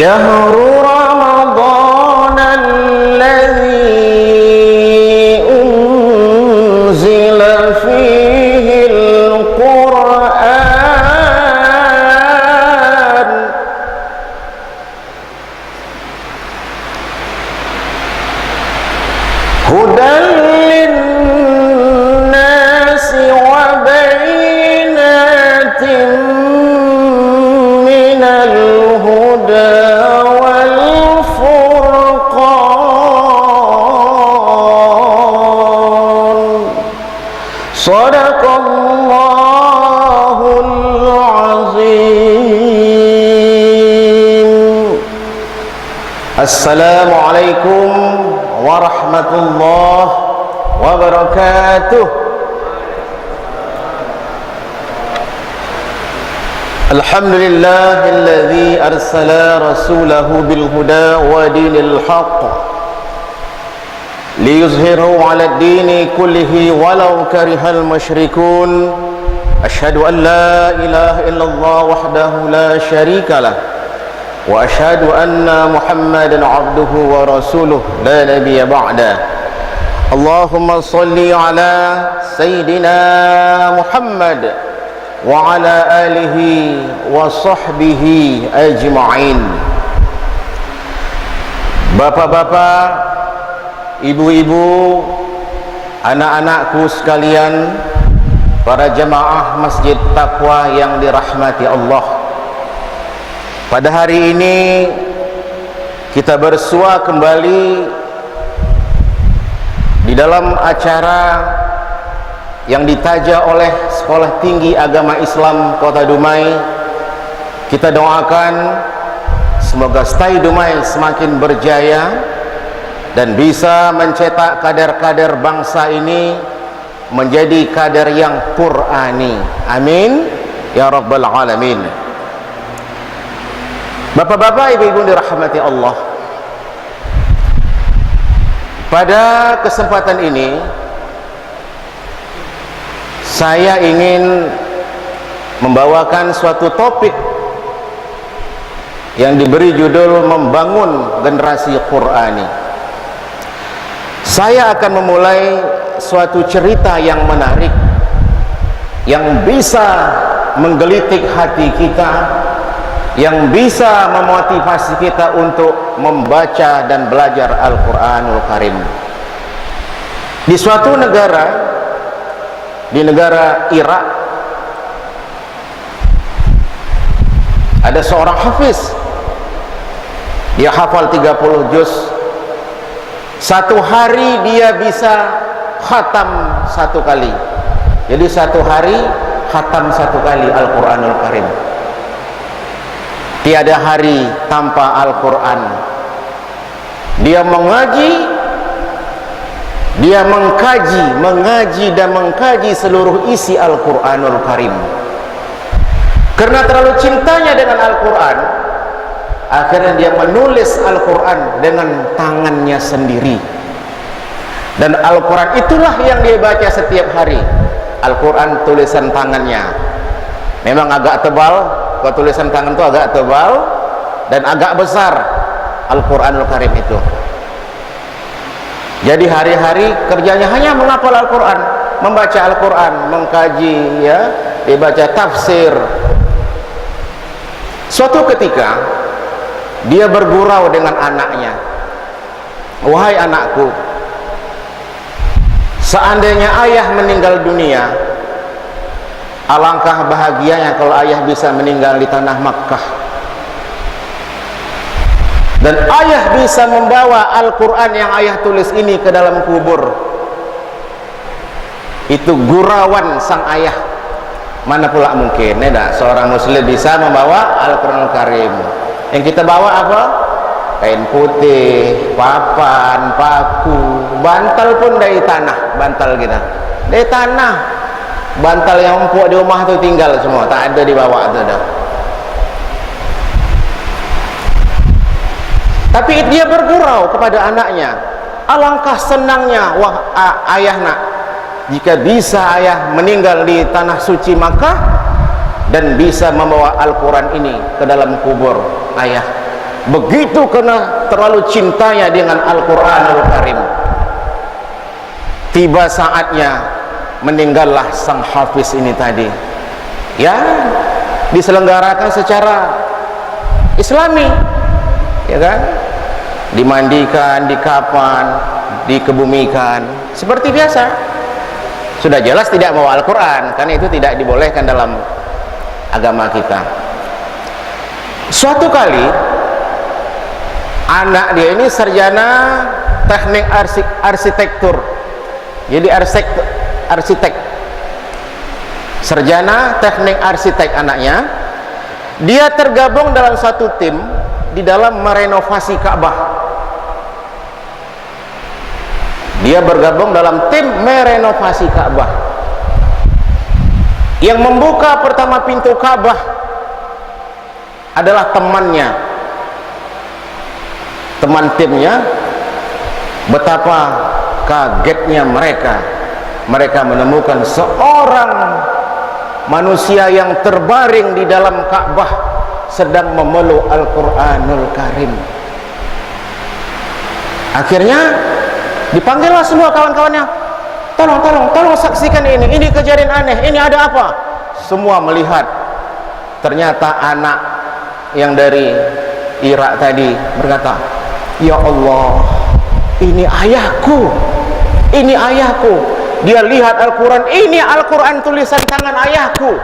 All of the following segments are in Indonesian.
شهر رمضان الذي أنزل فيه القرآن هدى للناس وبينات من الهدى صدق الله العظيم. السلام عليكم ورحمة الله وبركاته. الحمد لله الذي أرسل رسوله بالهدى ودين الحق ليظهره على الدين كله ولو كره المشركون. أشهد أن لا إله إلا الله وحده لا شريك له وأشهد أن محمدا عبده ورسوله لا نبي بعده. اللهم صل على سيدنا محمد وعلى آله وصحبه أجمعين. Bapak-bapak, ibu-ibu, anak-anakku sekalian, para jemaah Masjid Taqwa yang dirahmati Allah. Pada hari ini kita bersua kembali di dalam acara yang ditaja oleh Sekolah Tinggi Agama Islam Kota Dumai. Kita doakan semoga Stay Dumai semakin berjaya dan bisa mencetak kader-kader bangsa ini menjadi kader yang Qur'ani. Amin ya rabbal alamin. Bapak-bapak, ibu-ibu dirahmati Allah, pada kesempatan ini saya ingin membawakan suatu topik yang diberi judul membangun generasi Qur'ani. Saya akan memulai suatu cerita yang menarik yang bisa menggelitik hati kita, yang bisa memotivasi kita untuk membaca dan belajar Al-Quranul Karim. Di suatu negara, di negara Irak, ada seorang hafiz. Dia hafal 30 juz. Satu hari dia bisa khatam satu kali. Jadi satu hari khatam satu kali Al-Quranul Karim. Tiada hari tanpa Al-Quran. Dia mengaji, dia mengaji dan mengkaji seluruh isi Al-Quranul Karim. Karena terlalu cintanya dengan Al-Quran, akhirnya dia menulis Al-Quran dengan tangannya sendiri. Dan Al-Quran itulah yang dia baca setiap hari. Al-Quran tulisan tangannya memang agak tebal. Kalau tulisan tangan itu agak tebal dan agak besar Al-Quranul Karim itu. Jadi hari-hari kerjanya hanya menghafal Al-Quran, membaca Al-Quran, mengkaji, ya, dibaca tafsir. Suatu ketika dia bergurau dengan anaknya. Wahai anakku, seandainya ayah meninggal dunia, alangkah bahagianya kalau ayah bisa meninggal di tanah Makkah, dan ayah bisa membawa Al-Quran yang ayah tulis ini ke dalam kubur. Itu gurauan sang ayah. Mana pula mungkin seorang muslim bisa membawa Al-Quran Karim. Yang kita bawa apa? Kain putih, papan, paku, bantal pun dari tanah. Bantal kita dari tanah. Bantal yang empuk di rumah tu tinggal semua, tak ada dibawa tu dah. Tapi dia bergurau kepada anaknya, alangkah senangnya ayah nak, jika bisa ayah meninggal di tanah suci Makkah dan bisa membawa Al-Quran ini ke dalam kubur ayah. Begitu karena terlalu cintanya dengan Al-Quranul Karim. Tiba saatnya meninggallah sang hafiz ini tadi. Ya, diselenggarakan secara Islami, ya kan? Dimandikan, dikafan, dikebumikan seperti biasa. Sudah jelas tidak bawa Al-Quran, karena itu tidak dibolehkan dalam agama kita. Suatu kali anak dia ini sarjana teknik arsitektur. Jadi arsitek, sarjana teknik arsitek anaknya. Dia tergabung dalam satu tim di dalam merenovasi Ka'bah. Dia bergabung dalam tim merenovasi Ka'bah. Yang membuka pertama pintu Ka'bah adalah temannya, teman timnya. Betapa kagetnya mereka menemukan seorang manusia yang terbaring di dalam Ka'bah sedang memeluk Al-Quranul Karim. Akhirnya dipanggillah semua kawan-kawannya, tolong saksikan ini kejadian aneh, ini ada apa? Semua melihat, ternyata anak yang dari Irak tadi berkata, ya Allah, ini ayahku, ini ayahku. Dia lihat Al-Quran, ini Al-Quran tulisan tangan ayahku.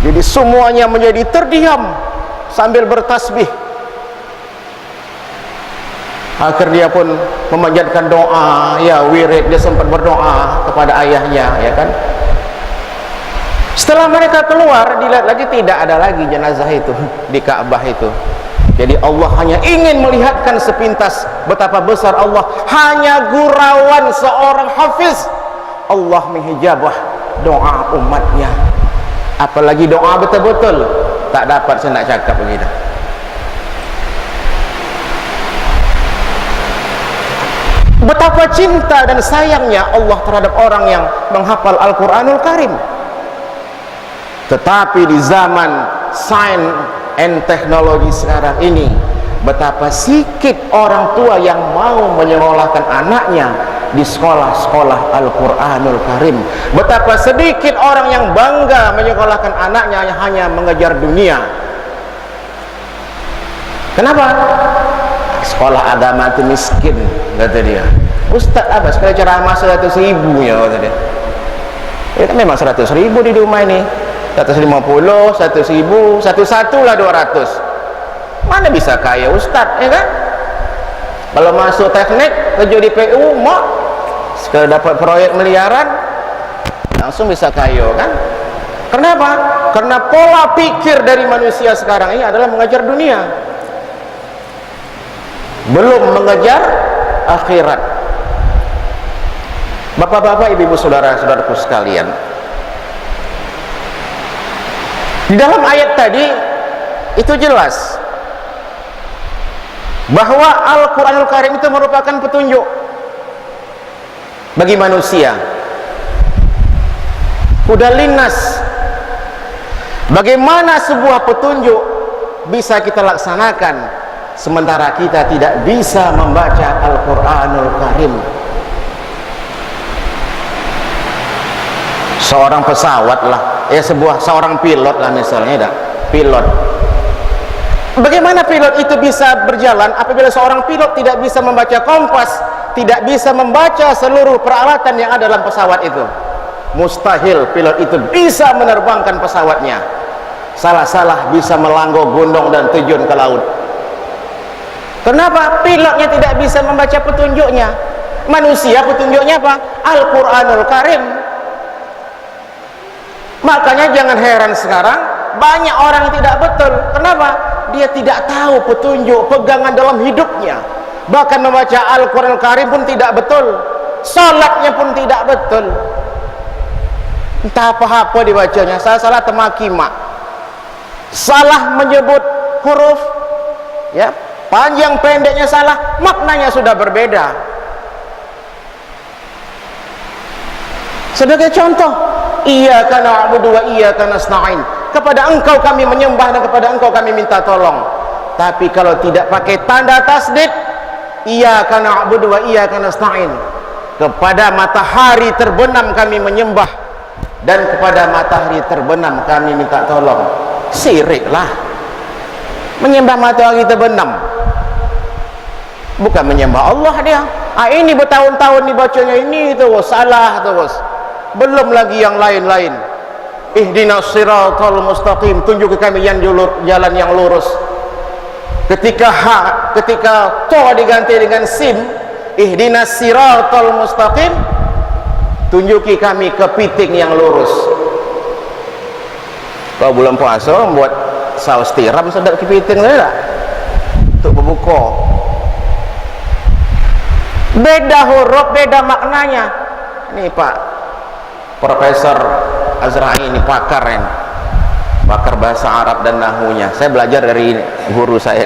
Jadi semuanya menjadi terdiam sambil bertasbih. Akhir dia pun memanjatkan doa, ya wirid, dia sempat berdoa kepada ayahnya, ya kan. Setelah mereka keluar, dilihat lagi tidak ada lagi jenazah itu di Ka'bah itu. Jadi Allah hanya ingin melihatkan sepintas betapa besar Allah. Hanya gurauan seorang hafiz, Allah menghijabah doa umatnya. Apalagi doa betul-betul, tak dapat saya nak cakap begitu. Betapa cinta dan sayangnya Allah terhadap orang yang menghafal Al-Quranul Karim. Tetapi di zaman sains and teknologi sekarang ini, betapa sedikit orang tua yang mau menyekolahkan anaknya di sekolah-sekolah Al-Quranul Karim. Betapa sedikit orang yang bangga menyekolahkan anaknya yang hanya mengejar dunia. Kenapa? Sekolah agama itu miskin, kata dia. Ustadz apa sekali ceramah 100.000 ya, kata dia. Itu memang 100.000 di rumah ini, 150, 100.000, satu lah 200. Mana bisa kaya Ustadz, ya kan? Kalau masuk teknik, kerja di PU, mau sekali dapat proyek miliaran, langsung bisa kaya, kan? Kenapa? Karena pola pikir dari manusia sekarang ini adalah mengejar dunia, belum mengejar akhirat. Bapak-bapak, ibu-ibu, saudara-saudaraku sekalian, di dalam ayat tadi itu jelas bahwa Al-Quranul Karim itu merupakan petunjuk bagi manusia. Udah linnas. Bagaimana sebuah petunjuk bisa kita laksanakan sementara kita tidak bisa membaca Al-Quranul Karim? Seorang pesawat lah, seorang pilot lah misalnya, pilot. Bagaimana pilot itu bisa berjalan apabila seorang pilot tidak bisa membaca kompas, tidak bisa membaca seluruh peralatan yang ada dalam pesawat itu? Mustahil pilot itu bisa menerbangkan pesawatnya. Salah-salah bisa melanggoh gunung dan terjun ke laut. Kenapa? Pilotnya tidak bisa membaca petunjuknya. Manusia petunjuknya apa? Al-Quranul Karim. Makanya jangan heran sekarang banyak orang yang tidak betul. Kenapa? Dia tidak tahu petunjuk pegangan dalam hidupnya. Bahkan membaca Al-Quranul Karim pun tidak betul, salatnya pun tidak betul. Entah apa-apa dibacanya, salah temakimak, salah menyebut huruf, ya, panjang pendeknya salah, maknanya sudah berbeda. Sebagai contoh, iyyaka na'budu wa iyyaka nasta'in, kepada engkau kami menyembah dan kepada engkau kami minta tolong. Tapi kalau tidak pakai tanda tasdid, iyyaka na'budu wa iyyaka nasta'in, kepada matahari terbenam kami menyembah dan kepada matahari terbenam kami minta tolong. Siriklah menyembah matahari terbenam, bukan menyembah Allah dia. Ini bertahun-tahun dibacanya ini terus salah terus. Belum lagi yang lain-lain. Ihdinas siratal mustaqim, tunjuki kami jalan yang lurus. Ketika to diganti dengan sim, ihdinas siratal mustaqim, tunjuki kami kepiting yang lurus. Kalau bulan puasa membuat saus tiram sedap kepiting tidak? Untuk berbuka. Beda huruf, beda maknanya. Ini Pak Profesor Azra'i ini pakar bahasa Arab dan nahunya. Saya belajar dari guru saya.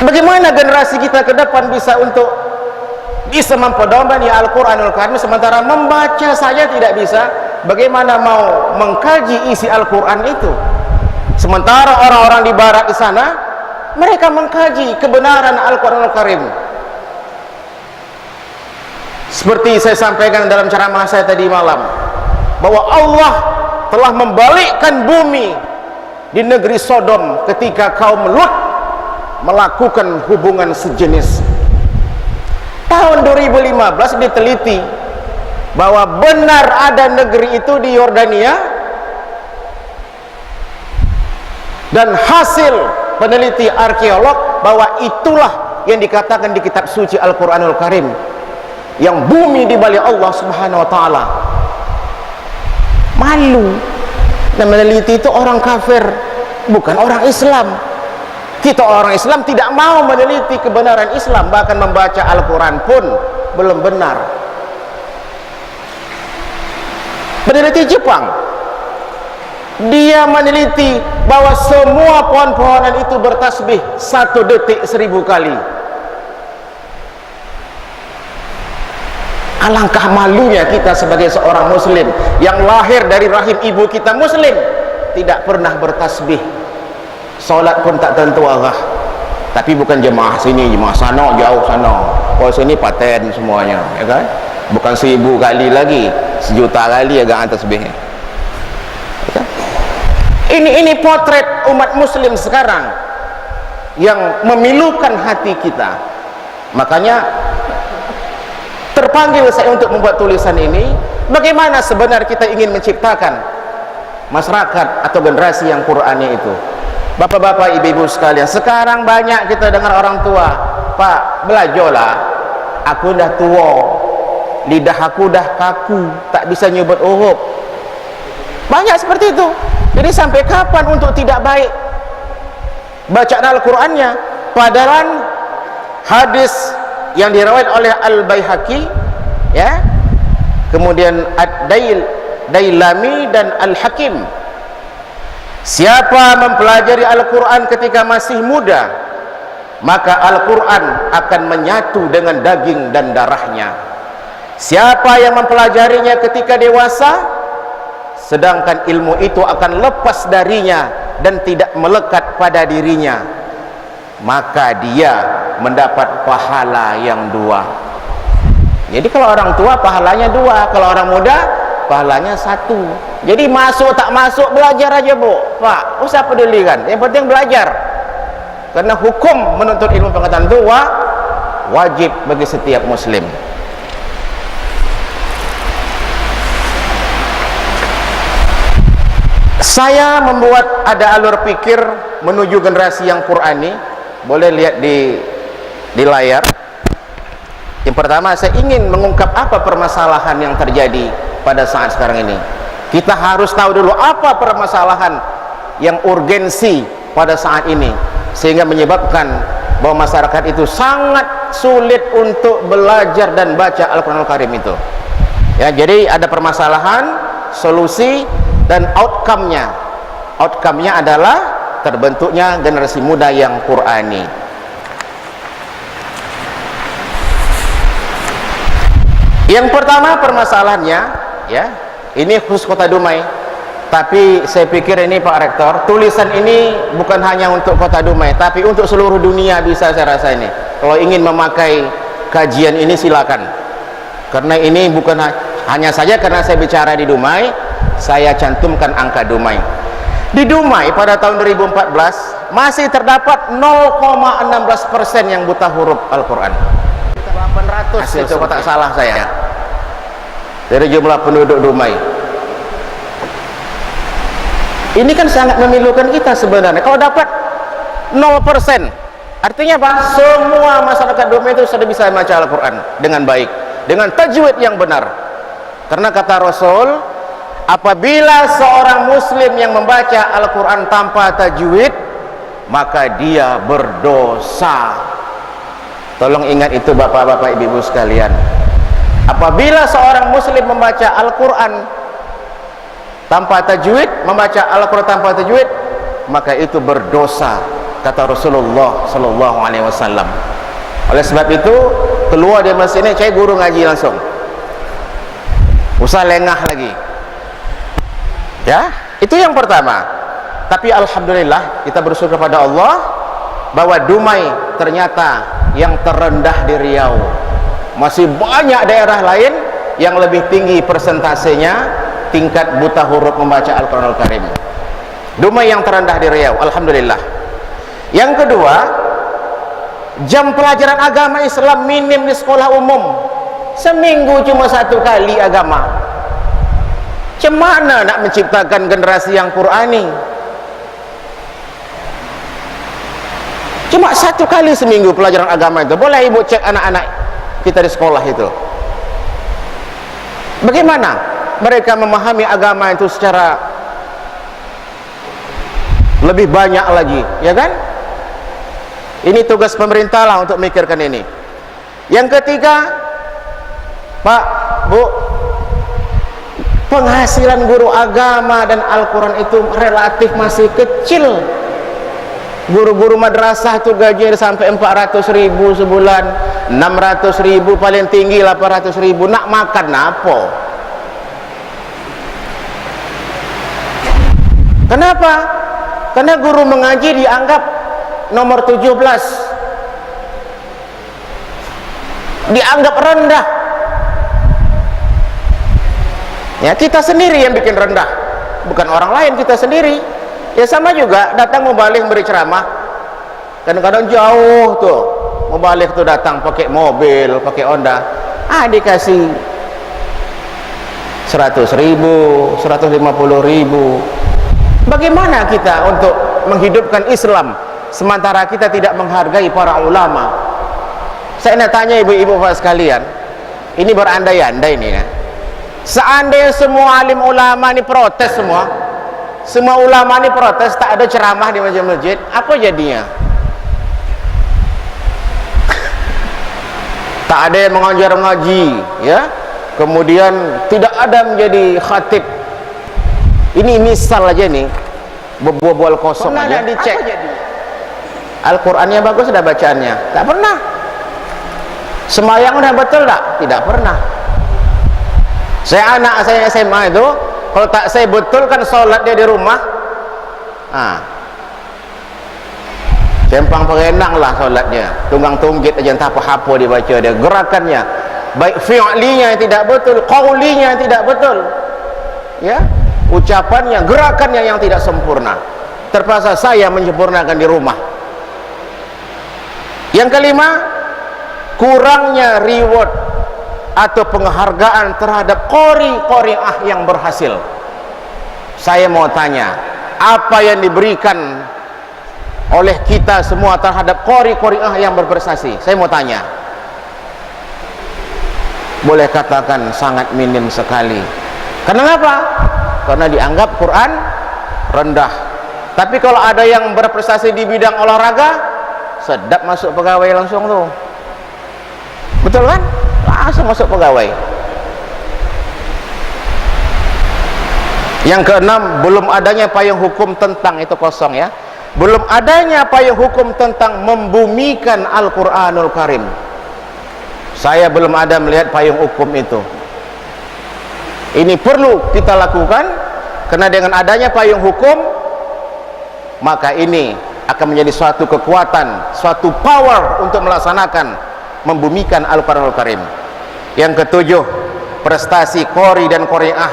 Bagaimana generasi kita ke depan bisa mempedomani Al-Quranul Karim sementara membaca saja tidak bisa? Bagaimana mau mengkaji isi Al-Quran itu? Sementara orang-orang di barat di sana, mereka mengkaji kebenaran Al-Quranul Karim. Seperti saya sampaikan dalam ceramah saya tadi malam, bahwa Allah telah membalikkan bumi di negeri Sodom ketika kaum Lut melakukan hubungan sejenis. Tahun 2015 diteliti bahwa benar ada negeri itu di Yordania, dan hasil peneliti arkeolog bahwa itulah yang dikatakan di kitab suci Al-Quranul Karim, yang bumi di balik Allah Subhanahu wa taala. Malu. Dan meneliti itu orang kafir, bukan orang Islam. Kita orang Islam tidak mau meneliti kebenaran Islam, bahkan membaca Al-Quran pun belum benar. Peneliti Jepang, dia meneliti bahwa semua pohon-pohonan itu bertasbih 1 detik 1000 kali. Alangkah malunya kita sebagai seorang muslim yang lahir dari rahim ibu kita muslim, tidak pernah bertasbih, solat pun tak tentu arah. Tapi bukan jemaah sini, jemaah sana, jauh sana, oh sini paten semuanya, ya kan? Bukan 1000 kali lagi, 1.000.000 kali agak tasbihnya, ya kan? Ini potret umat muslim sekarang yang memilukan hati kita. Makanya terpanggil saya untuk membuat tulisan ini. Bagaimana sebenarnya kita ingin menciptakan masyarakat atau generasi yang Qur'annya itu. Bapak-bapak, ibu-ibu sekalian, sekarang banyak kita dengar orang tua, Pak, belajarlah, aku dah tua, lidah aku dah kaku, tak bisa nyebut huruf. Banyak seperti itu. Jadi sampai kapan untuk tidak baik bacaan Al-Qur'annya? Padahal hadis yang diriwayat oleh Al-Baihaqi, ya, kemudian Ad-Dailami dan Al-Hakim, siapa mempelajari Al-Quran ketika masih muda, maka Al-Quran akan menyatu dengan daging dan darahnya. Siapa yang mempelajarinya ketika dewasa, sedangkan ilmu itu akan lepas darinya dan tidak melekat pada dirinya, maka dia mendapat pahala yang 2. Jadi kalau orang tua pahalanya 2, kalau orang muda pahalanya 1. Jadi masuk tak masuk, belajar aja Bu, Pak, usah pedulikan, yang penting belajar. Karena hukum menuntut ilmu pengetahuan itu wajib bagi setiap muslim. Saya membuat ada alur pikir menuju generasi yang Qur'ani. Boleh lihat di layar. Yang pertama, saya ingin mengungkap apa permasalahan yang terjadi pada saat sekarang ini. Kita harus tahu dulu apa permasalahan yang urgensi pada saat ini, sehingga menyebabkan bahwa masyarakat itu sangat sulit untuk belajar dan baca Al-Quranul Karim itu. Ya, jadi ada permasalahan, solusi, dan outcome-nya. Outcome-nya adalah terbentuknya generasi muda yang Qur'ani. Yang pertama permasalahannya, ya, ini khusus Kota Dumai, tapi saya pikir ini Pak Rektor, tulisan ini bukan hanya untuk Kota Dumai, tapi untuk seluruh dunia bisa saya rasa ini. Kalau ingin memakai kajian ini silakan, karena ini bukan hanya saja karena saya bicara di Dumai, saya cantumkan angka Dumai. Di Dumai pada tahun 2014 masih terdapat 0,16% yang buta huruf Al-Quran. 800 hasil coba tak salah saya dari jumlah penduduk Dumai. Ini kan sangat memilukan kita sebenarnya. Kalau dapat 0%, artinya apa? Semua masyarakat Dumai itu sudah bisa membaca Al-Quran dengan baik, dengan tajwid yang benar. Karena kata Rasul, apabila seorang muslim yang membaca Al-Quran tanpa tajwid, maka dia berdosa. Tolong ingat itu bapak-bapak, ibu-ibu sekalian. Apabila seorang muslim membaca Al-Quran tanpa tajwid, membaca Al-Quran tanpa tajwid, maka itu berdosa, kata Rasulullah sallallahu alaihi wasallam. Oleh sebab itu, keluar dari masjid ini cari guru ngaji langsung, usah lengah lagi. Ya, itu yang pertama. Tapi alhamdulillah kita bersyukur kepada Allah bahwa Dumai ternyata yang terendah di Riau. Masih banyak daerah lain yang lebih tinggi persentasenya tingkat buta huruf membaca Al-Quranul Karim. Dumai yang terendah di Riau, alhamdulillah. Yang kedua, jam pelajaran agama Islam minim di sekolah umum. Seminggu cuma 1 kali agama. Macam mana nak menciptakan generasi yang Qur'ani? Cuma 1 kali seminggu pelajaran agama itu. Boleh ibu cek anak-anak kita di sekolah itu. Bagaimana mereka memahami agama itu secara lebih banyak lagi, ya kan? Ini tugas pemerintah lah untuk memikirkan ini. Yang ketiga, Pak, Bu, penghasilan guru agama dan Al-Quran itu relatif masih kecil. Guru-guru madrasah itu gajinya sampai 400.000 sebulan, 600.000 paling tinggi 800.000, nak makan apa? Kenapa? Karena guru mengaji dianggap nomor 17, dianggap rendah. Ya, kita sendiri yang bikin rendah, bukan orang lain, kita sendiri. Ya sama juga, datang mubalik beri ceramah, kadang-kadang jauh tuh mubalik tuh datang pakai mobil, pakai Honda, dikasih 100.000, 150.000. Bagaimana kita untuk menghidupkan Islam sementara kita tidak menghargai para ulama? Saya nak tanya ibu-ibu bapak sekalian, ini berandai-andai ini ya, seandainya semua alim ulama ini protes, semua ulama ini protes, tak ada ceramah di masjid-masjid, apa jadinya? Tak ada yang mengajar ngaji, ya, kemudian tidak ada menjadi khatib. Ini misal aja nih, berbual kosong aja. Dicek Al-Qur'annya bagus, sudah bacaannya? Tak pernah. Semayang udah betul tak? Tidak pernah. Anak saya SMA itu, kalau tak saya betulkan sholat dia di rumah, cempang pengenang lah sholatnya, tunggang tunggit aja entah apa-apa dibaca dia, gerakannya baik fi'linya yang tidak betul, qaulinya yang tidak betul, ya, ucapannya, gerakannya yang tidak sempurna. Terpaksa saya menyempurnakan di rumah. Yang kelima, kurangnya reward atau penghargaan terhadap qori-qori'ah yang berhasil. Saya mau tanya, apa yang diberikan oleh kita semua terhadap qori-qori'ah yang berprestasi? Saya mau tanya. Boleh katakan sangat minim sekali. Kenapa? Karena dianggap Quran rendah. Tapi kalau ada yang berprestasi di bidang olahraga, sedap masuk pegawai langsung tuh. Betul kan? Langsung masuk pegawai. Yang keenam, belum adanya payung hukum tentang, itu kosong ya, belum adanya payung hukum tentang membumikan Al-Quranul Karim. Saya belum ada melihat payung hukum itu. Ini perlu kita lakukan, karena dengan adanya payung hukum, maka ini akan menjadi suatu kekuatan, suatu power untuk melaksanakan membumikan Al-Quranul Karim. Yang ketujuh, prestasi qori dan qori'ah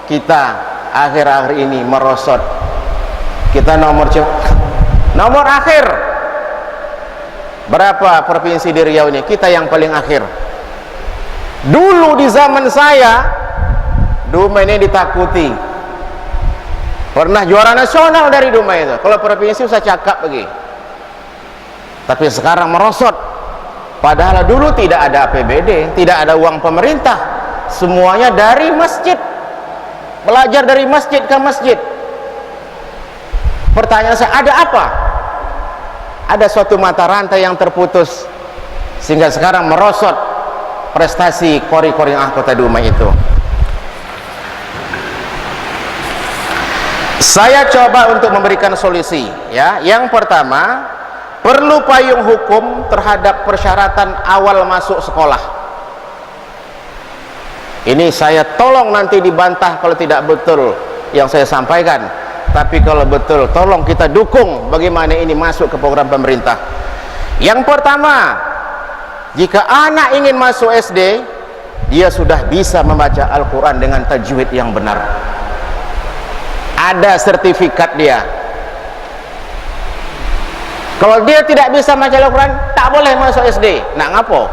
kita akhir-akhir ini merosot. Kita nomor akhir. Berapa provinsi di Riau ini? Kita yang paling akhir. Dulu di zaman saya, Dumai ini ditakuti, pernah juara nasional dari Dumai itu. Kalau provinsi usah cakap lagi. Tapi sekarang merosot. Padahal dulu tidak ada APBD, tidak ada uang pemerintah, semuanya dari masjid, belajar dari masjid ke masjid. Pertanyaan saya, ada apa? Ada suatu mata rantai yang terputus, sehingga sekarang merosot prestasi qori-qori'ah Kota Dumai itu. Saya coba untuk memberikan solusi, ya. Yang pertama, perlu payung hukum terhadap persyaratan awal masuk sekolah. Ini saya tolong nanti dibantah kalau tidak betul yang saya sampaikan, tapi kalau betul tolong kita dukung bagaimana ini masuk ke program pemerintah. Yang pertama, jika anak ingin masuk SD, dia sudah bisa membaca Al-Quran dengan tajwid yang benar, ada sertifikat dia. Kalau dia tidak bisa baca Al-Quran, tak boleh masuk SD. Nak ngapo?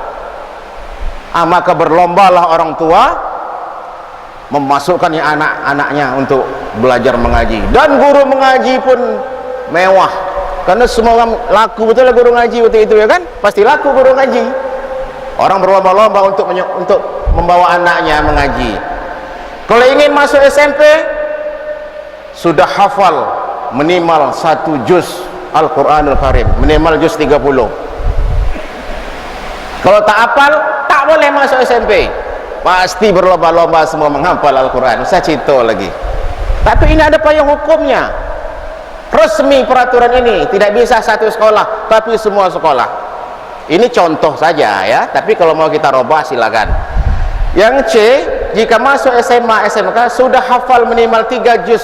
Maka berlombalah orang tua memasukkannya anak-anaknya untuk belajar mengaji. Dan guru mengaji pun mewah, karena semua orang laku betul lah guru ngaji waktu itu, ya kan? Pasti laku guru ngaji. Orang berlomba-lomba untuk membawa anaknya mengaji. Kalau ingin masuk SMP, sudah hafal minimal 1 juz Al-Quranul Karim, minimal juz 30. Kalau tak hafal, tak boleh masuk SMP. Pasti berlomba-lomba semua menghafal Al-Quran. Saya cerita lagi. Tapi ini ada payung hukumnya. Resmi peraturan ini, tidak bisa satu sekolah, tapi semua sekolah. Ini contoh saja ya, tapi kalau mau kita robah silakan. Yang C, jika masuk SMA, SMK sudah hafal minimal 3 juz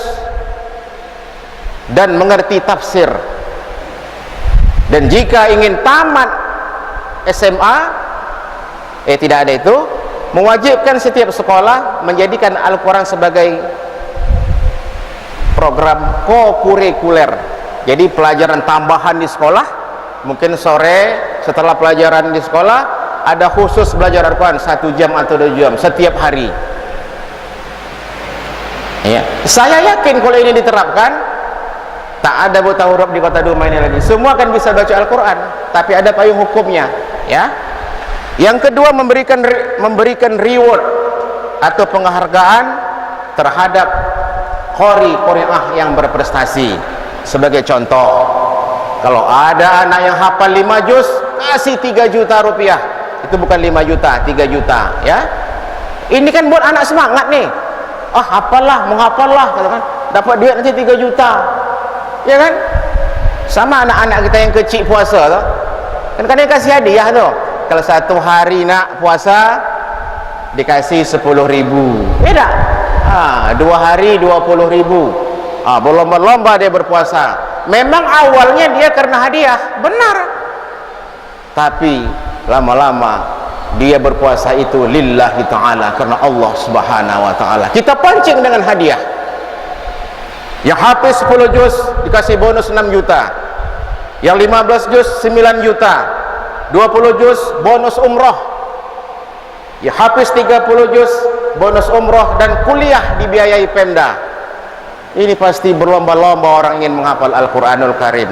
dan mengerti tafsir. Dan jika ingin tamat SMA, tidak ada itu, mewajibkan setiap sekolah menjadikan Al-Quran sebagai program kokurikuler. Jadi pelajaran tambahan di sekolah, mungkin sore setelah pelajaran di sekolah ada khusus belajar Al-Quran 1 jam atau 2 jam setiap hari ya. Saya yakin kalau ini diterapkan, tak ada buta huruf di Kota Dumai ini lagi, semua akan bisa baca Al-Quran, tapi ada payung hukumnya ya. Yang kedua, memberikan reward atau penghargaan terhadap qori-qori'ah yang berprestasi. Sebagai contoh, kalau ada anak yang hafal 5 juz, kasih 3 juta rupiah. Itu bukan 5 juta, 3 juta ya. Ini kan buat anak semangat nih. Hafallah, menghafallah katakan, dapat duit nanti 3 juta. Ya kan? Sama anak-anak kita yang kecil puasa tu. Kan dia kasih hadiah tu. Kalau 1 hari nak puasa dikasih 10.000. Tak? 2 hari 20.000. Berlomba-lomba dia berpuasa. Memang awalnya dia karena hadiah, benar. Tapi lama-lama dia berpuasa itu lillahi ta'ala, karena Allah subhanahu wa ta'ala. Kita pancing dengan hadiah. Yang hafiz 10 juz dikasih bonus 6 juta. Yang 15 juz 9 juta. 20 juz bonus umroh. Yang hafiz 30 juz bonus umroh dan kuliah dibiayai Pemda. Ini pasti berlomba-lomba orang ingin menghafal Al-Quranul Karim.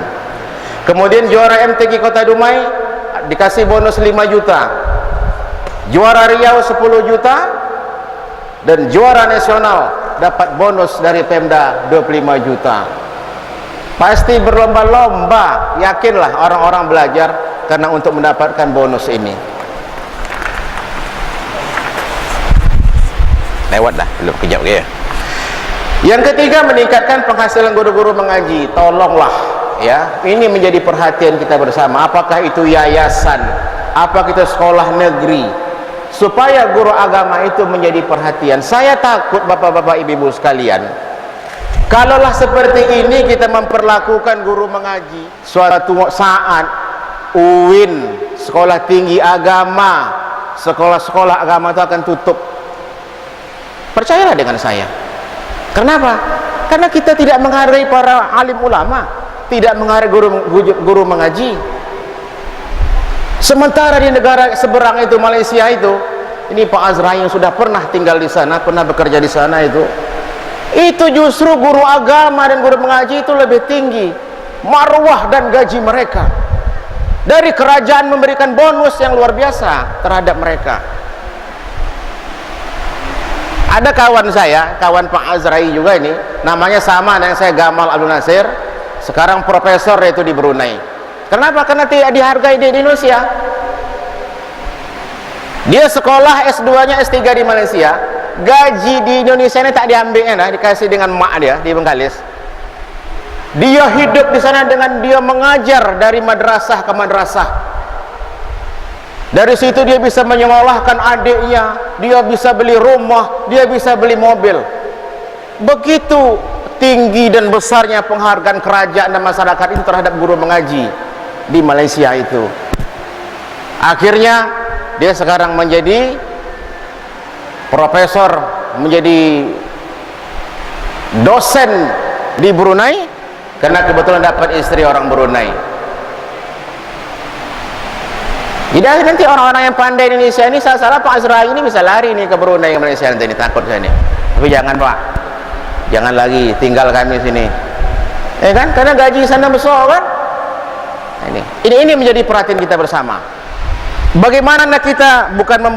Kemudian juara MTQ Kota Dumai dikasih bonus 5 juta, juara Riau 10 juta, dan juara nasional dapat bonus dari Pemda 25 juta. Pasti berlomba-lomba, yakinlah orang-orang belajar karena untuk mendapatkan bonus ini. Lewatlah, belum kejap dia. Yang ketiga, meningkatkan penghasilan guru-guru mengaji. Tolonglah ya, ini menjadi perhatian kita bersama. Apakah itu yayasan, apakah itu sekolah negeri, supaya guru agama itu menjadi perhatian. Saya takut bapak-bapak ibu-ibu sekalian, kalaulah seperti ini kita memperlakukan guru mengaji, suatu saat UIN, sekolah tinggi agama, sekolah-sekolah agama itu akan tutup. Percayalah dengan saya. Kenapa? Karena kita tidak menghargai para alim ulama, tidak menghargai guru mengaji. Sementara di negara seberang itu, Malaysia itu, ini Pak Azrai yang sudah pernah tinggal di sana, pernah bekerja di sana itu justru guru agama dan guru mengaji itu lebih tinggi marwah dan gaji mereka. Dari kerajaan memberikan bonus yang luar biasa terhadap mereka. Ada kawan saya, kawan Pak Azrai juga ini, namanya sama dengan saya, Gamal Abdul Nasir, sekarang profesor yaitu di Brunei. Kenapa? Karena tidak dihargai di Indonesia. Dia sekolah S2-nya S3 di Malaysia, gaji di Indonesia ini tak diambilnya, dikasih dengan mak dia di Bengkalis. Dia hidup di sana dengan dia mengajar dari madrasah ke madrasah. Dari situ dia bisa menyekolahkan adiknya, dia bisa beli rumah, dia bisa beli mobil. Begitu tinggi dan besarnya penghargaan kerajaan dan masyarakat itu terhadap guru mengaji di Malaysia itu. Akhirnya dia sekarang menjadi profesor, menjadi dosen di Brunei karena kebetulan dapat istri orang Brunei. Jadi nanti orang-orang yang pandai di Indonesia ini salah Pak Azrai ini bisa lari nih ke Brunei, ke Malaysia nanti ini, takut saya nih. Tapi jangan Pak, jangan lagi tinggal kami sini, kan? Karena gaji sana besar kan. Ini menjadi perhatian kita bersama. Bagaimana kita bukan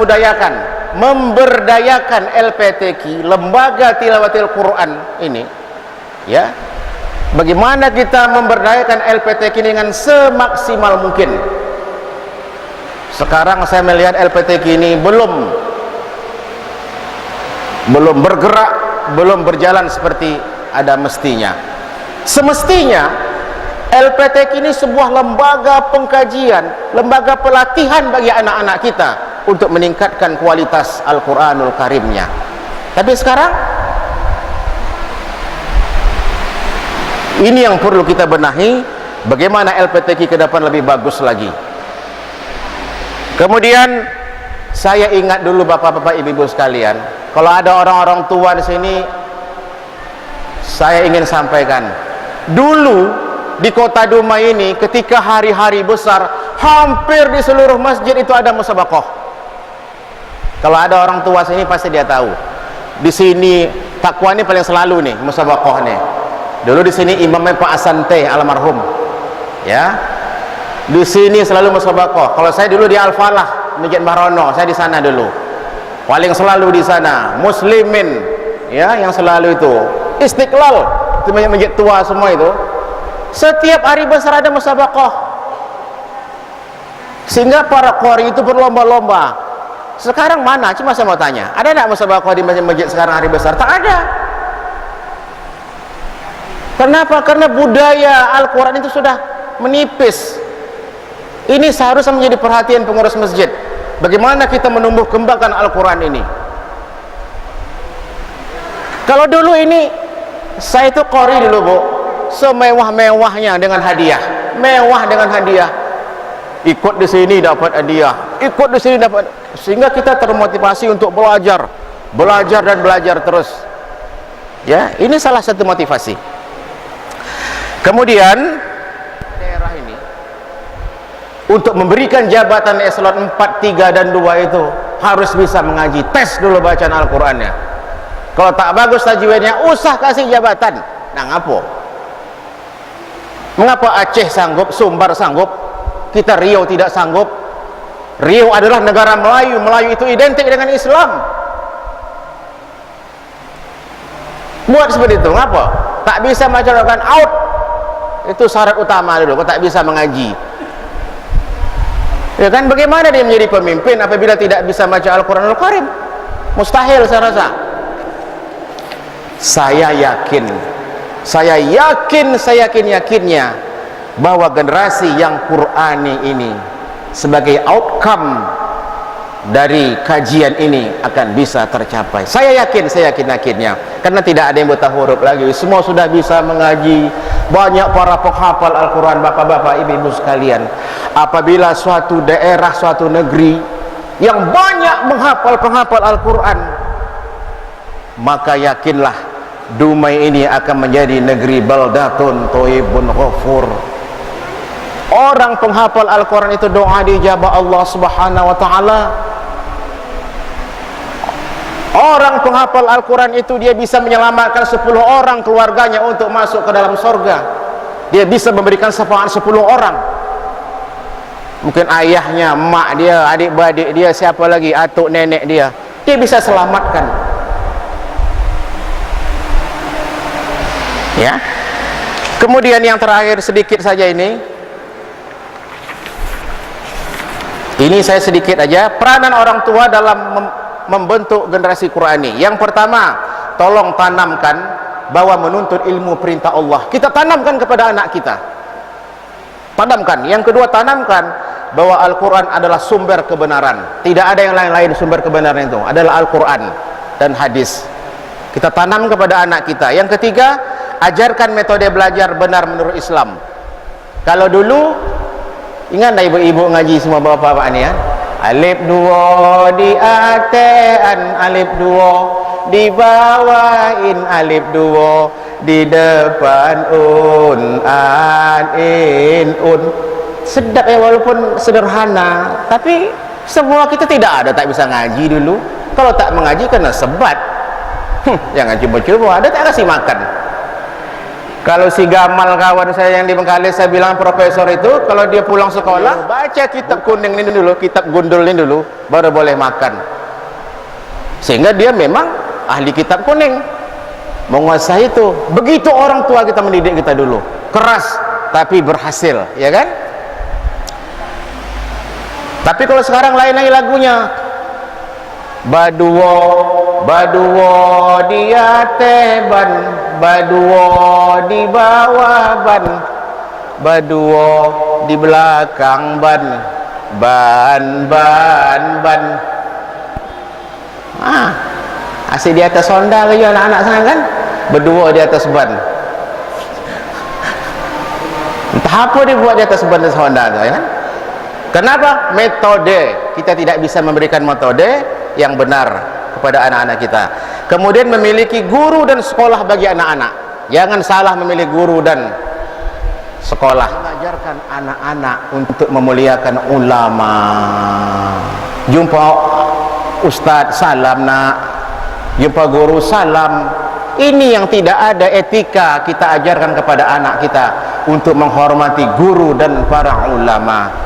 memberdayakan LPTQ, Lembaga Tilawatil Quran ini, ya? Bagaimana kita memberdayakan LPTQ dengan semaksimal mungkin? Sekarang saya melihat LPTQ ini belum bergerak, belum berjalan seperti ada mestinya. Semestinya LPTQ ini sebuah lembaga pengkajian, lembaga pelatihan bagi anak-anak kita untuk meningkatkan kualitas Al-Quranul Karimnya. Tapi sekarang ini yang perlu kita benahi, bagaimana LPTQ ke depan lebih bagus lagi. Kemudian saya ingat dulu bapak-bapak ibu-ibu sekalian, kalau ada orang-orang tua di sini, saya ingin sampaikan, dulu di Kota Dumai ini ketika hari-hari besar, hampir di seluruh masjid itu ada musabaqah. Kalau ada orang tua sini pasti dia tahu. Di sini takwa ini paling selalu nih musabaqah nih. Dulu di sini imamnya Pak Asante almarhum. Ya. Di sini selalu musabaqah. Kalau saya dulu di Al-Falah, Masjid Bahrono, saya di sana dulu. Paling selalu di sana, muslimin ya yang selalu itu. Istiqlal, itu masjid tua semua itu. Setiap hari besar ada musabaqah. Sehingga para qari itu berlomba-lomba. Sekarang mana? Cuma saya mau tanya, ada enggak musabaqah di masjid-masjid sekarang hari besar? Tak ada. Kenapa? Karena budaya Al-Quran itu sudah menipis. Ini seharusnya menjadi perhatian pengurus masjid. Bagaimana kita menumbuh kembangkan Al-Quran ini? Kalau dulu ini, saya itu qari dulu bu, semewah-mewahnya dengan hadiah, mewah dengan hadiah. Ikut di sini dapat hadiah, ikut di sini dapat, sehingga kita termotivasi untuk belajar, belajar dan belajar terus. Ya, ini salah satu motivasi. Kemudian daerah ini untuk memberikan jabatan eselon 4, 3 dan 2 itu harus bisa mengaji, tes dulu bacaan Al-Qur'annya. Kalau tak bagus tajwidnya, usah kasih jabatan. Nah, ngapa? Mengapa Aceh sanggup, Sumbar sanggup, kita Riau tidak sanggup? Riau adalah negara Melayu, Melayu itu identik dengan Islam. Buat seperti itu, ngapa? Tak bisa masyarakat out. Itu syarat utama dulu, kalau tak bisa mengaji. Ya kan, bagaimana dia menjadi pemimpin apabila tidak bisa baca Al-Quranul Karim? Mustahil saya rasa. Saya yakinnya bahwa generasi yang Qurani ini sebagai outcome dari kajian ini akan bisa tercapai. Saya yakinnya, karena tidak ada yang buta huruf lagi, semua sudah bisa mengaji. Banyak para penghafal Al-Quran, bapak-bapak, ibu-ibu sekalian. Apabila suatu daerah, suatu negeri yang banyak penghafal Al-Quran, maka yakinlah Dumai ini akan menjadi negeri baldatun thayyibun ghafur. Orang penghafal Al-Quran itu doa dijabah Allah Subhanahu wa taala. Orang penghafal Al-Quran itu dia bisa menyelamatkan 10 orang keluarganya untuk masuk ke dalam surga. Dia bisa memberikan syafaat 10 orang. Mungkin ayahnya, mak dia, adik-beradik dia, siapa lagi, atuk nenek dia, dia bisa selamatkan. Ya. Kemudian yang terakhir sedikit saja ini saya sedikit aja, peranan orang tua dalam membentuk generasi Qurani. Yang pertama, tolong tanamkan bahwa menuntut ilmu perintah Allah, kita tanamkan kepada anak kita, tanamkan. Yang kedua, tanamkan bahwa Al-Quran adalah sumber kebenaran, tidak ada yang lain-lain. Sumber kebenaran itu adalah Al-Quran dan hadis. Kita tanam kepada anak kita. Yang ketiga, ajarkan metode belajar benar menurut Islam. Kalau dulu, ingat tak ibu-ibu ngaji semua bapak-bapak ni ya, alif dua di atean, alif dua di bawain, alif dua di depan an in un. Sedap ya, walaupun sederhana, tapi semua kita tidak ada tak bisa ngaji dulu. Kalau tak mengaji kena sebat. Jangan coba-coba, ada tak kasih makan. Kalau si Gamal kawan saya yang di Bengkalis, saya bilang profesor itu kalau dia pulang sekolah baca kitab kuning ini dulu, kitab gundul ini dulu, baru boleh makan. Sehingga dia memang ahli kitab kuning, menguasai itu. Begitu orang tua kita mendidik kita dulu, keras tapi berhasil, ya kan? Tapi kalau sekarang lain lagi lagunya, baduo di ateban, baduo di bawah ban, berdua di belakang ban. Asyik di atas Honda lagi anak-anak sana kan, berdua di atas ban. Entah apa dia buat di atas ban Honda tu, ya kan? Kenapa? Metode. Kita tidak bisa memberikan metode yang benar kepada anak-anak kita. Kemudian memiliki guru dan sekolah bagi anak-anak. Jangan salah memilih guru dan sekolah. Mengajarkan anak-anak untuk memuliakan ulama. Jumpa ustaz, salam nak. Jumpa guru, salam. Ini yang tidak ada etika kita ajarkan kepada anak kita untuk menghormati guru dan para ulama.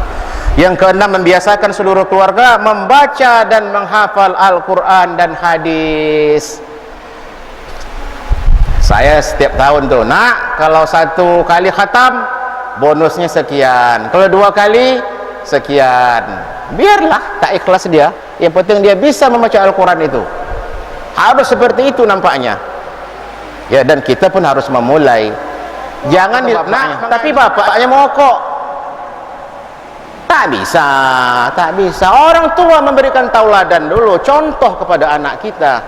Yang keenam, membiasakan seluruh keluarga membaca dan menghafal Al-Quran dan hadis. Saya setiap tahun tuh, nak, kalau 1 kali khatam bonusnya sekian, kalau 2 kali sekian. Biarlah, tak ikhlas dia, yang penting dia bisa membaca Al-Quran itu. Harus seperti itu nampaknya. Ya, dan kita pun harus memulai. Jangan tapi bapaknya mogok. Tak bisa. Orang tua memberikan tauladan dulu, contoh kepada anak kita.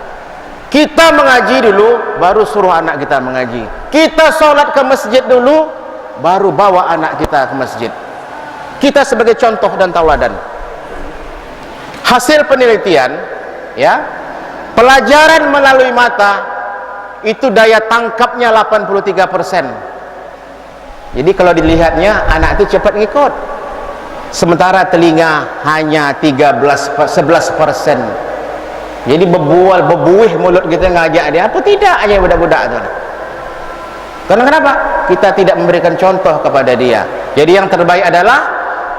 Kita mengaji dulu, baru suruh anak kita mengaji. Kita sholat ke masjid dulu, baru bawa anak kita ke masjid. Kita sebagai contoh dan tauladan. Hasil penelitian, ya, pelajaran melalui mata itu daya tangkapnya 83%. Jadi kalau dilihatnya, anak itu cepat ngikut. Sementara telinga hanya 11%. Jadi bebuih mulut kita ngajak dia, apa tidak aja budak-budak tu. Karena kenapa? Kita tidak memberikan contoh kepada dia. Jadi yang terbaik adalah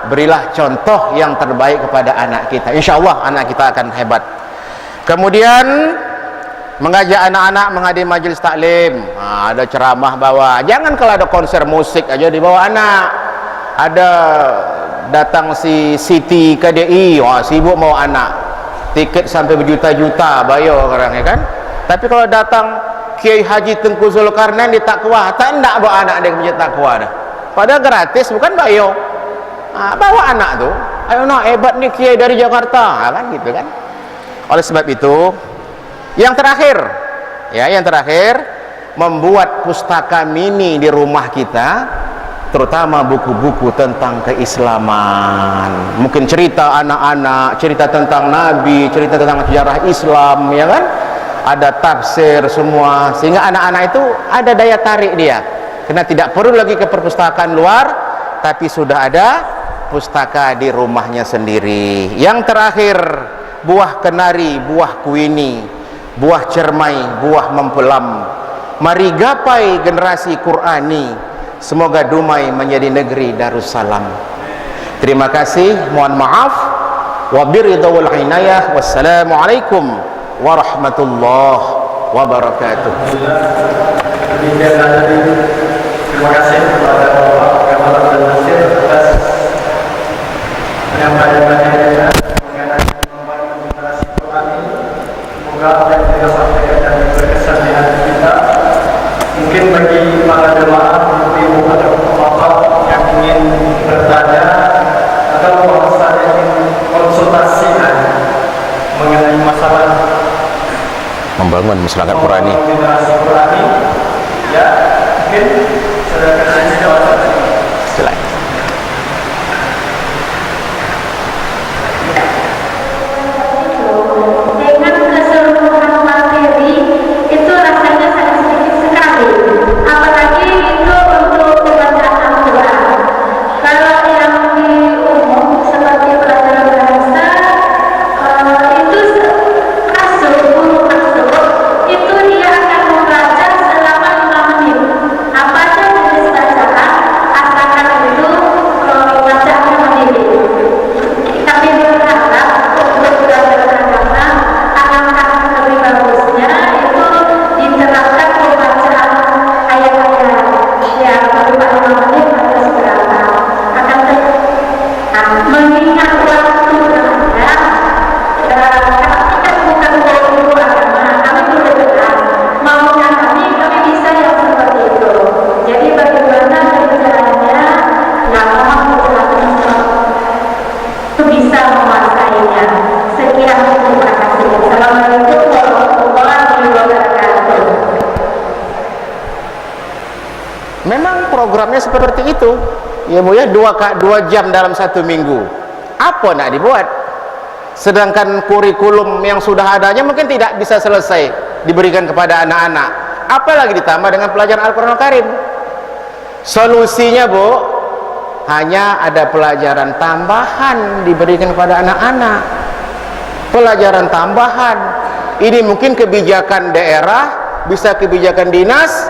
berilah contoh yang terbaik kepada anak kita. Insya Allah anak kita akan hebat. Kemudian mengajak anak-anak menghadiri majelis taklim. Ada ceramah bawa. Jangan kalau ada konser musik aja dibawa anak. Ada datang si Siti KDI, sibuk mau anak, tiket sampai berjuta-juta bayar orang, ya kan? Tapi kalau datang Kiai Haji Tengku Zulkarnain di Takwa, tak nak bawa anak dia ke masjid Takwa dah. Padahal gratis, bukan bayar. Bawa anak tu, ayo nak, hebat ni Kiai dari Jakarta, kan gitu kan? Oleh sebab itu, yang terakhir, membuat pustaka mini di rumah kita, terutama buku-buku tentang keislaman, mungkin cerita anak-anak, cerita tentang Nabi, cerita tentang sejarah Islam, ya kan, ada tafsir semua, sehingga anak-anak itu ada daya tarik dia, karena tidak perlu lagi ke perpustakaan luar, tapi sudah ada pustaka di rumahnya sendiri. Yang terakhir, buah kenari, buah kuini, buah cermai, buah mempelam. Mari gapai generasi Qurani, semoga Dumai menjadi negeri Darussalam. Terima kasih, mohon maaf. Wabiridha wal inayah. Wassalamualaikum warahmatullahi wabarakatuh. Terima kasih kepada Bapak Kemal Abdul Nasir atas penyampaian-penyampaiannya mengenai membangun generasi Quran ini. Semoga apa yang kita sampaikan dan berkesan di hati kita. Mungkin bagi para jemaah, ibu atau bapak yang ingin bertanya atau bahasanya ingin konsultasikan mengenai masalah membangun masyarakat Qurani, generasi Qurani, ya mungkin silakan saja jawaban. Silakan. Dengan keseluruhan materi itu rasanya sangat sedikit sekali, apalagi itu untuk pembacaan Al-Quran. Kalau yang di umum seperti pelajaran bahasa itu guru masuk itu dia akan membaca selama 5 menit. Apa saja jenis bacaan programnya seperti itu ya Bu ya, 2 jam dalam 1 minggu. Apa nak dibuat? Sedangkan kurikulum yang sudah adanya mungkin tidak bisa selesai diberikan kepada anak-anak, apalagi ditambah dengan pelajaran Al-Quran Al-Karim. Solusinya Bu, hanya ada pelajaran tambahan diberikan kepada anak-anak, pelajaran tambahan. Ini mungkin kebijakan daerah, bisa kebijakan dinas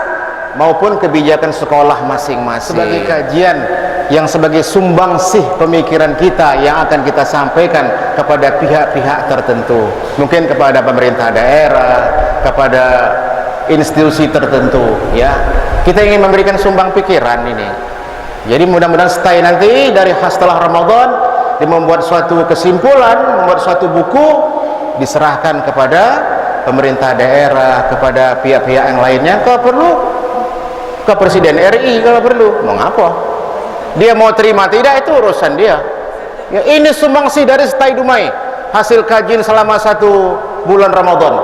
maupun kebijakan sekolah masing-masing, sebagai kajian yang sebagai sumbangsih pemikiran kita yang akan kita sampaikan kepada pihak-pihak tertentu, mungkin kepada pemerintah daerah, kepada institusi tertentu ya. Kita ingin memberikan sumbang pikiran ini. Jadi mudah-mudahan stay nanti dari setelah Ramadan dia membuat suatu kesimpulan, membuat suatu buku, diserahkan kepada pemerintah daerah, kepada pihak-pihak yang lainnya, kalau perlu ke Presiden RI kalau perlu. Mengapa? Dia mau terima tidak itu urusan dia. Ya, ini sumbangsi dari Stay Dumai, hasil kajian selama 1 bulan Ramadan.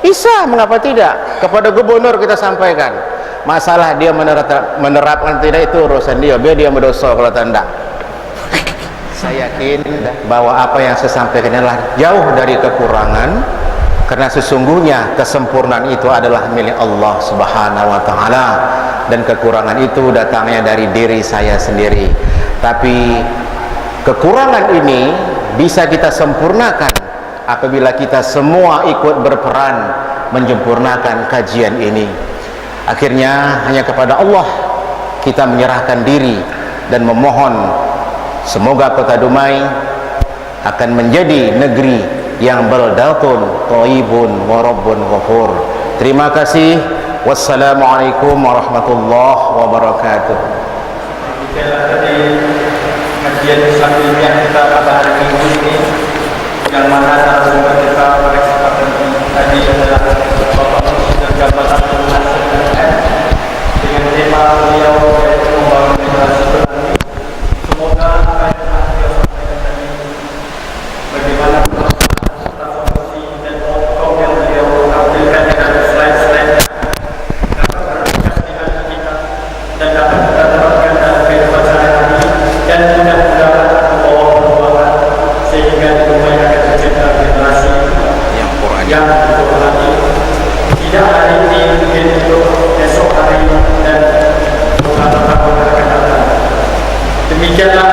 Bisa, mengapa tidak? Kepada gubernur kita sampaikan. Masalah dia menerapkan tidak itu urusan dia. Biar dia berdosa kalau tidak. Saya yakin bahwa apa yang saya sampaikan adalah jauh dari kekurangan, karena sesungguhnya kesempurnaan itu adalah milik Allah Subhanahu wa taala, dan kekurangan itu datangnya dari diri saya sendiri. Tapi kekurangan ini bisa kita sempurnakan apabila kita semua ikut berperan menyempurnakan kajian ini. Akhirnya hanya kepada Allah kita menyerahkan diri dan memohon semoga Kota Dumai akan menjadi negeri yang baldatun thayyibun wa rabbun ghafur. Terima kasih. Wassalamualaikum warahmatullahi wabarakatuh. Itulah tadi kajian Islam ilmiah kita pada hari Minggu ini, yang mana narasumber kita pada kesempatan tadi adalah Bapak Presiden Jabatan Perumahan SDM dengan tema beliau yaitu membangun generasi berani. Semoga apa yang telah beliau sampaikan tadi, bagaimana transformasi dan outcome yang beliau tampilkan dengan slide-slide dan dapat kita terapkan dalam kehidupan sehari-hari, dan mudah-mudahan membawa perubahan sehingga di Dumai akan tercipta generasi yang berhati, tidak hari ini mungkin untuk esok hari dan beberapa tahun akan datang. Demikianlah